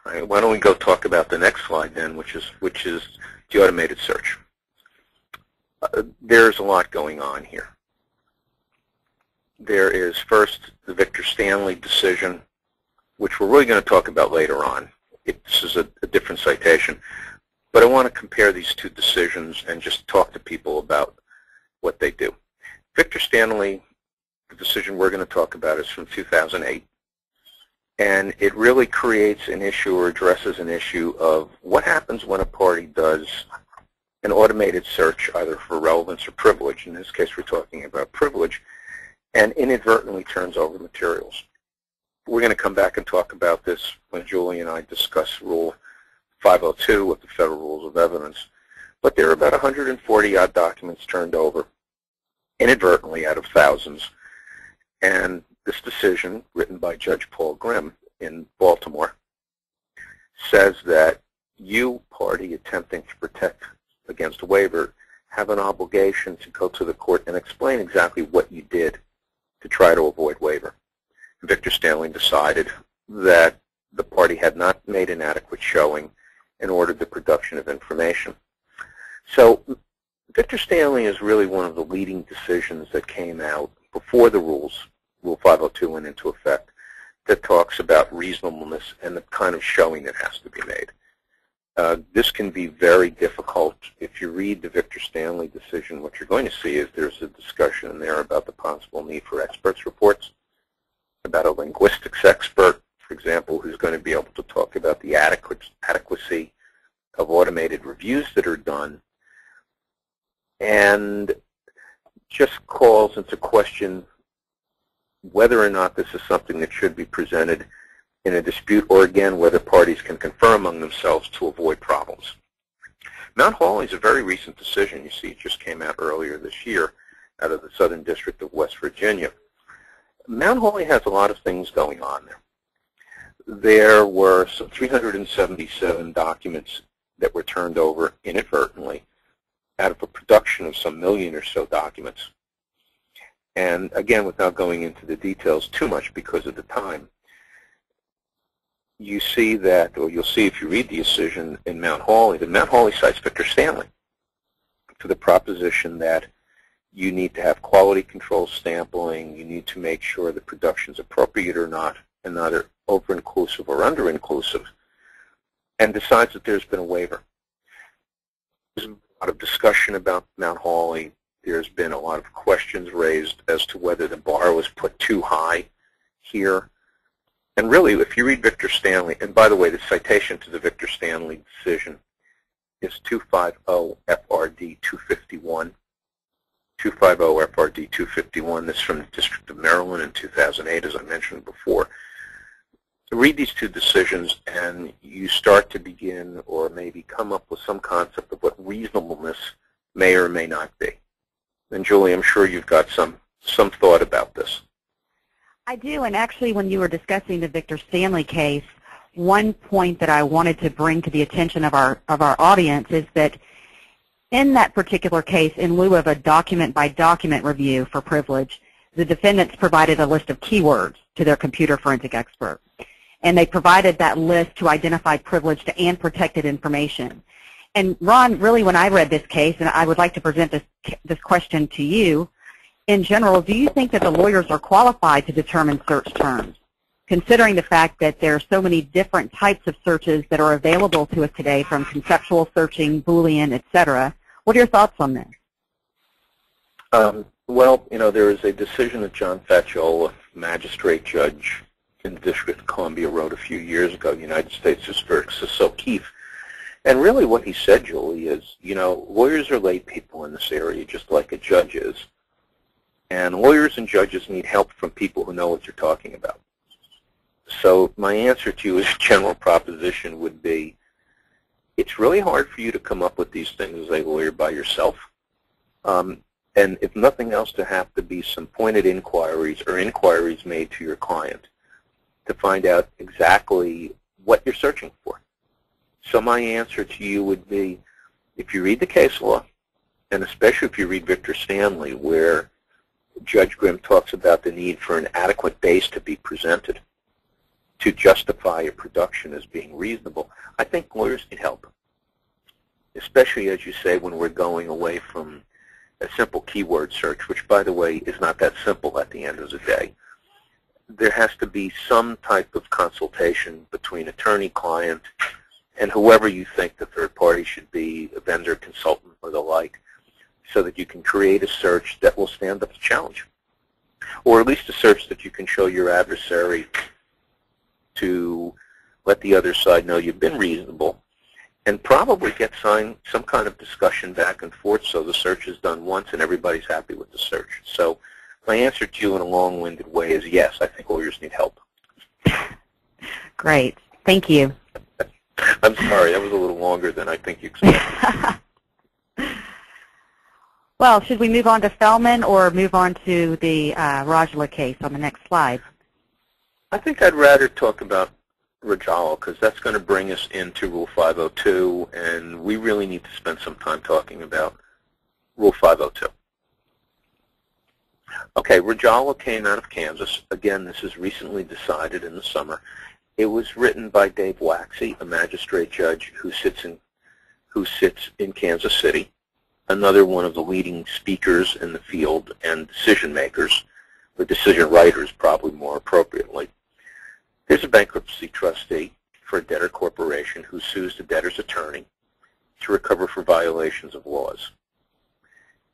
All right, why don't we go talk about the next slide then, which is the automated search. There's a lot going on here. There is first the Victor Stanley decision, which we're really going to talk about later on. This is a different citation. But I want to compare these two decisions and just talk to people about what they do. Victor Stanley, the decision we're going to talk about, is from 2008. And it really creates an issue or addresses an issue of what happens when a party does an automated search either for relevance or privilege. In this case, we're talking about privilege, and inadvertently turns over materials. We're going to come back and talk about this when Julie and I discuss Rule 502 of the Federal Rules of Evidence. But there are about 140-odd documents turned over inadvertently out of thousands. And this decision, written by Judge Paul Grimm in Baltimore, says that you, party attempting to protect against a waiver, have an obligation to go to the court and explain exactly what you did to try to avoid waiver. Victor Stanley decided that the party had not made an adequate showing and ordered the production of information. So Victor Stanley is really one of the leading decisions that came out before the rules, Rule 502 went into effect, that talks about reasonableness and the kind of showing that has to be made. This can be very difficult. If you read the Victor Stanley decision, what you're going to see is there's a discussion in there about the possible need for experts' reports, about a linguistics expert, for example, who's going to be able to talk about the adequacy of automated reviews that are done, and just calls into question whether or not this is something that should be presented in a dispute, or again, whether parties can confer among themselves to avoid problems. Mount Hawley is a very recent decision. You see, it just came out earlier this year out of the Southern District of West Virginia. Mount Hawley has a lot of things going on there. There were some 377 documents that were turned over inadvertently out of a production of some million or so documents. And again, without going into the details too much because of the time, you see that, or you'll see if you read the decision in Mount Hawley, that Mount Hawley cites Victor Stanley for the proposition that you need to have quality control sampling, you need to make sure the production's appropriate or not, and neither over-inclusive or under-inclusive, and decides that there's been a waiver. There's a lot of discussion about Mount Hawley. There's been a lot of questions raised as to whether the bar was put too high here. And really, if you read Victor Stanley, and by the way, the citation to the Victor Stanley decision is 250 FRD 251. 250 FRD 251. This is from the District of Maryland in 2008, as I mentioned before. Read these two decisions, and you start to begin, or maybe come up with some concept of what reasonableness may or may not be. And Julie, I'm sure you've got some thought about this. I do, and actually when you were discussing the Victor Stanley case, one point that I wanted to bring to the attention of our audience is that in that particular case, in lieu of a document-by-document review for privilege, the defendants provided a list of keywords to their computer forensic expert. And they provided that list to identify privileged and protected information. And Ron, really when I read this case, and I would like to present this question to you, in general, do you think that the lawyers are qualified to determine search terms, considering the fact that there are so many different types of searches that are available to us today, from conceptual searching, Boolean, et cetera? What are your thoughts on this? Well, you know, there is a decision that John Faciola, magistrate judge in the District of Columbia, wrote a few years ago, United States versus O'Keefe. And really what he said, Julie, is, you know, lawyers are lay people in this area just like a judge is. And lawyers and judges need help from people who know what they're talking about. So my answer to you as a general proposition would be, it's really hard for you to come up with these things as a lawyer by yourself. And if nothing else, to have to be some pointed inquiries or inquiries made to your client to find out exactly what you're searching for. So my answer to you would be, if you read the case law, and especially if you read Victor Stanley, where Judge Grimm talks about the need for an adequate base to be presented, to justify a production as being reasonable, I think lawyers need help, especially, as you say, when we're going away from a simple keyword search, which, by the way, is not that simple at the end of the day. There has to be some type of consultation between attorney, client, and whoever you think the third party should be, a vendor, consultant, or the like, so that you can create a search that will stand up to challenge, or at least a search that you can show your adversary to let the other side know you've been reasonable, and probably get some kind of discussion back and forth so the search is done once and everybody's happy with the search. So my answer to you in a long-winded way is yes, I think lawyers need help. Great. Thank you. I'm sorry, that was a little longer than I think you expected. Well, should we move on to Fellman or move on to the Rajala case on the next slide? I think I'd rather talk about Rajala because that's going to bring us into Rule 502, and we really need to spend some time talking about Rule 502. Okay, Rajala came out of Kansas. Again, this is recently decided in the summer. It was written by Dave Waxy, a magistrate judge who sits in Kansas City, another one of the leading speakers in the field and decision makers, or decision writers probably more appropriately. There's a bankruptcy trustee for a debtor corporation who sues the debtor's attorney to recover for violations of laws.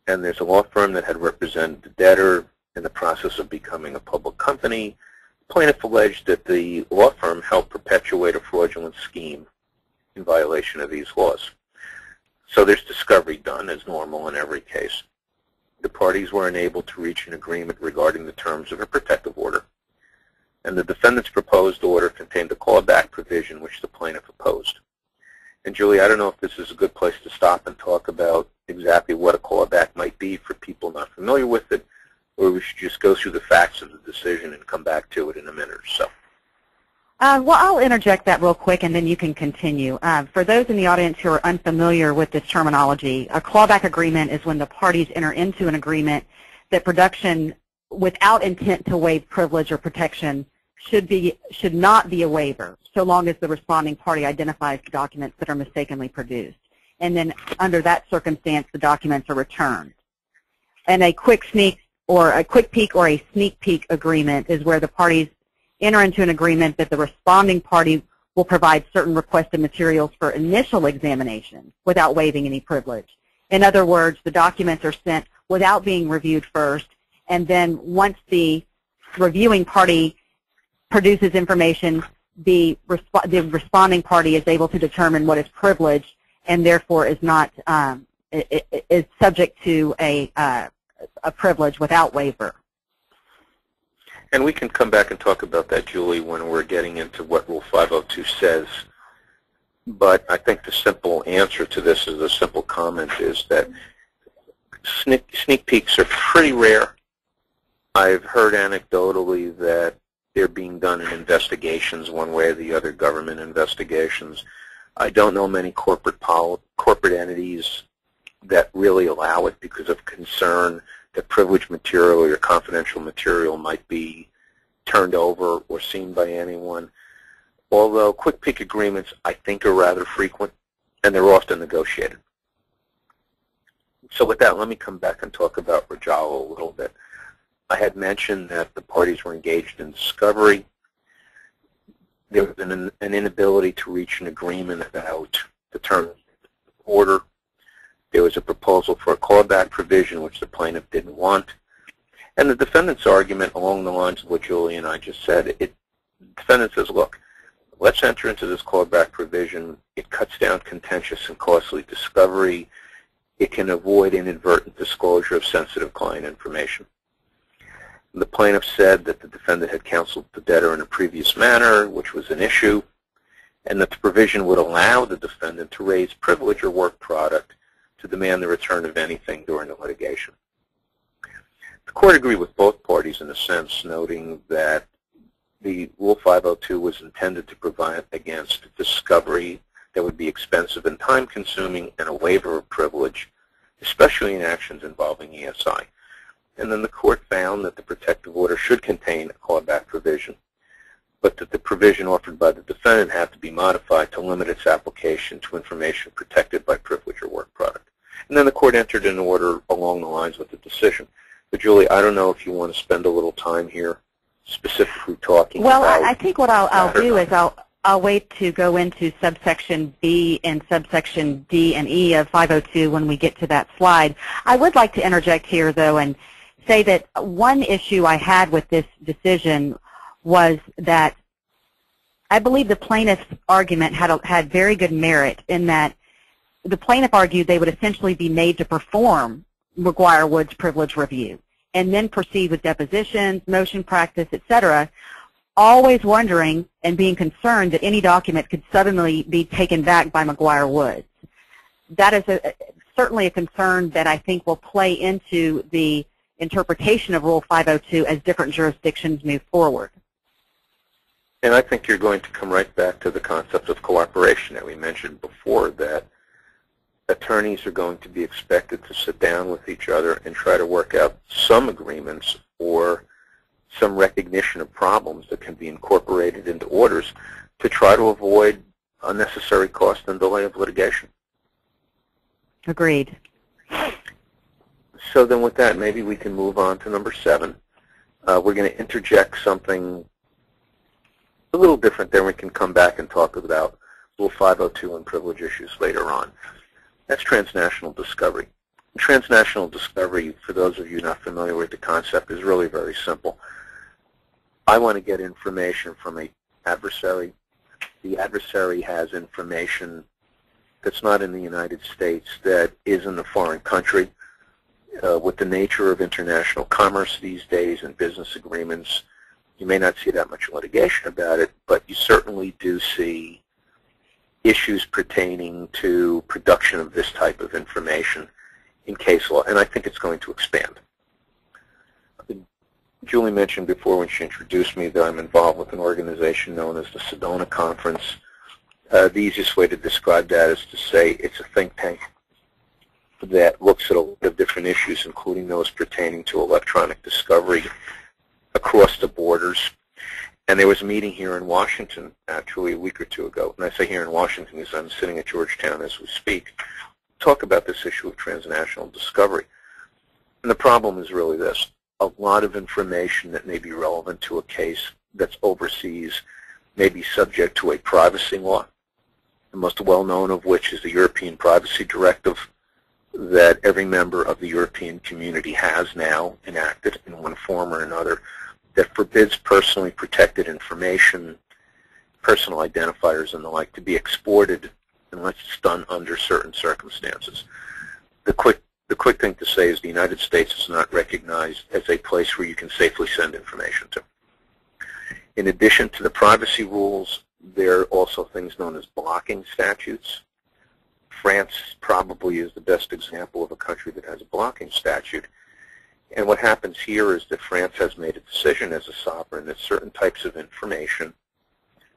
And there's a law firm that had represented the debtor in the process of becoming a public company. The plaintiff alleged that the law firm helped perpetuate a fraudulent scheme in violation of these laws. So there's discovery done, as normal in every case. The parties were unable to reach an agreement regarding the terms of a protective order, and the defendant's proposed order contained a clawback provision which the plaintiff opposed. And Julie, I don't know if this is a good place to stop and talk about exactly what a clawback might be for people not familiar with it, or we should just go through the facts of the decision and come back to it in a minute or so. Well, I'll interject that real quick, and then you can continue. For those in the audience who are unfamiliar with this terminology, a clawback agreement is when the parties enter into an agreement that production without intent to waive privilege or protection should not be a waiver, so long as the responding party identifies the documents that are mistakenly produced. And then under that circumstance, the documents are returned. And a quick peek or a sneak peek agreement is where the parties enter into an agreement that the responding party will provide certain requested materials for initial examination without waiving any privilege. In other words, the documents are sent without being reviewed first, and then once the reviewing party produces information, the responding party is able to determine what is privileged and therefore is not is subject to a privilege without waiver. And we can come back and talk about that, Julie, when we're getting into what Rule 502 says. But I think the simple answer to this is a simple comment is that sneak peeks are pretty rare. I've heard anecdotally that they're being done in investigations one way or the other, government investigations. I don't know many corporate entities that really allow it because of concern that privileged material or confidential material might be turned over or seen by anyone. Although quick peek agreements, I think, are rather frequent, and they're often negotiated. So with that, let me come back and talk about Rajala a little bit. I had mentioned that the parties were engaged in discovery. There was an inability to reach an agreement about the terms of the order. There was a proposal for a clawback provision, which the plaintiff didn't want. And the defendant's argument along the lines of what Julie and I just said, the defendant says, look, let's enter into this clawback provision. It cuts down contentious and costly discovery. It can avoid inadvertent disclosure of sensitive client information. The plaintiff said that the defendant had counseled the debtor in a previous manner, which was an issue, and that the provision would allow the defendant to raise privilege or work product to demand the return of anything during the litigation. The court agreed with both parties in a sense, noting that the Rule 502 was intended to provide against discovery that would be expensive and time-consuming and a waiver of privilege, especially in actions involving ESI. And then the court found that the protective order should contain a clawback provision. but that the provision offered by the defendant have to be modified to limit its application to information protected by privilege or work product. And then the court entered an order along the lines with the decision. But Julie, I don't know if you want to spend a little time here specifically talking about... Well, I think what I'll do is I'll wait to go into subsection B and subsection D and E of 502 when we get to that slide. I would like to interject here, though, and say that one issue I had with this decision was that I believe the plaintiff's argument had very good merit in that the plaintiff argued they would essentially be made to perform McGuire-Woods privilege review and then proceed with depositions, motion practice, etc., always wondering and being concerned that any document could suddenly be taken back by McGuire-Woods. That is certainly a concern that I think will play into the interpretation of Rule 502 as different jurisdictions move forward. And I think you're going to come right back to the concept of cooperation that we mentioned before, that attorneys are going to be expected to sit down with each other and try to work out some agreements or some recognition of problems that can be incorporated into orders to try to avoid unnecessary cost and delay of litigation. Agreed. So then with that, maybe we can move on to number 7. We're going to interject something a little different, then we can come back and talk about Rule 502 and privilege issues later on. That's transnational discovery. Transnational discovery, for those of you not familiar with the concept, is really very simple. I want to get information from an adversary. The adversary has information that's not in the United States that is in a foreign country. With the nature of international commerce these days and business agreements, you may not see that much litigation about it, but you certainly do see issues pertaining to production of this type of information in case law, and I think it's going to expand. Julie mentioned before when she introduced me that I'm involved with an organization known as the Sedona Conference. The easiest way to describe that is to say it's a think tank that looks at a lot of different issues, including those pertaining to electronic discovery across the borders. And there was a meeting here in Washington actually a week or two ago, and I say here in Washington because I'm sitting at Georgetown as we speak, to talk about this issue of transnational discovery. And the problem is really this. A lot of information that may be relevant to a case that's overseas may be subject to a privacy law, the most well-known of which is the European Privacy Directive that every member of the European community has now enacted in one form or another, that forbids personally protected information, personal identifiers and the like, to be exported unless it's done under certain circumstances. The quick thing to say is the United States is not recognized as a place where you can safely send information to. In addition to the privacy rules, there are also things known as blocking statutes. France probably is the best example of a country that has a blocking statute. And what happens here is that France has made a decision as a sovereign that certain types of information,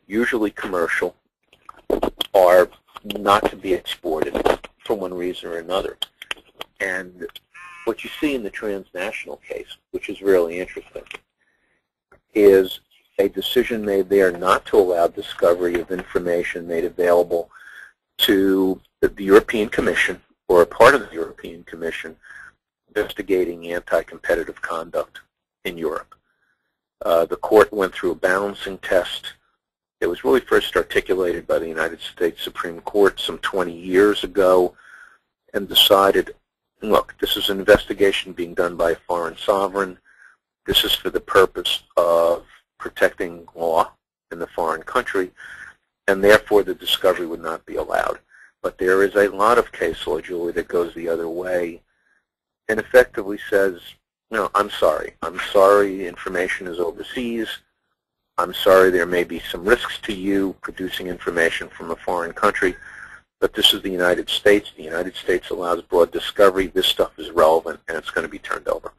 usually commercial, are not to be exported for one reason or another. And what you see in the transnational case, which is really interesting, is a decision made there not to allow discovery of information made available to the European Commission or a part of the European Commission investigating anti-competitive conduct in Europe. The court went through a balancing test. It was really first articulated by the United States Supreme Court some 20 years ago and decided, look, this is an investigation being done by a foreign sovereign. This is for the purpose of protecting law in the foreign country, and therefore the discovery would not be allowed. But there is a lot of case law, Julie, that goes the other way and effectively says, no, I'm sorry. I'm sorry information is overseas. I'm sorry there may be some risks to you producing information from a foreign country, but this is the United States. The United States allows broad discovery. This stuff is relevant, and it's going to be turned over.